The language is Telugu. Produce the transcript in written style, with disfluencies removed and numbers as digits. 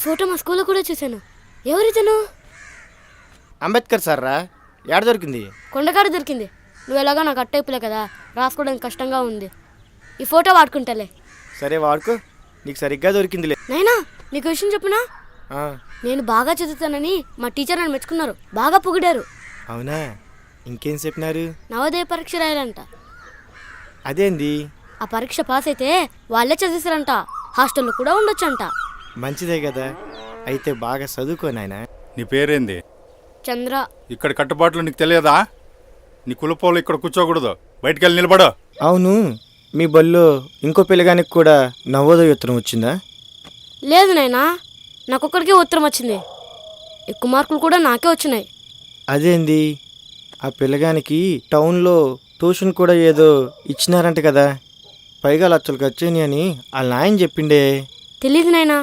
ఫోటో మా స్కూల్లో కూడా చూశాను. ఎవరితను? అంబేద్కర్ సార్ రా. ఏడ దొరికింది? కొండకాడ దొరికింది. నువ్వు ఎలాగో నాకు అట్టయిపోలే కదా, రాసుకోవడానికి కష్టంగా ఉంది. ఈ ఫోటో వాడుకుంటాలే. సరే వాడుకో, నీకు సరిగ్గా దొరికిందిలే. నైనా నీకు విషయం చెప్పునా? నేను బాగా చదువుతానని మా టీచర్ నన్ను మెచ్చుకున్నారు, బాగా పొగిడారు. అవునా? ఇంకేం చెప్పినారు? నవోదయ పరీక్ష రాయాలంట. అదేంది? ఆ పరీక్ష పాస్ అయితే వాళ్ళే చదివిస్తారంట, హాస్టల్లో కూడా ఉండొచ్చంట. మంచిదే కదా, అయితే బాగా చదువుకో నాయనా. నీ పేరేంది? చంద్ర. ఇక్కడ కట్టుబాట్లు నీకు తెలియదా? నీ కులపోలు ఇక్కడ కూర్చోకూడదు, బయటికెళ్ళి నిలబడు. అవును, మీ బల్లో ఇంకో పిల్లగానికి కూడా నవోదయ ఉత్తరం వచ్చిందా? లేదు నాయనా, నాకొక్కడికే ఉత్తరం వచ్చింది. ఎక్కువ మార్కులు కూడా నాకే వచ్చినాయి. అదేంది? ఆ పిల్లగానికి టౌన్లో ట్యూషన్ కూడా ఏదో ఇచ్చినారంట కదా, పైగా లక్షలు ఖర్చు అని వాళ్ళ నాయన చెప్పిండే. తెలీదు నాయనా.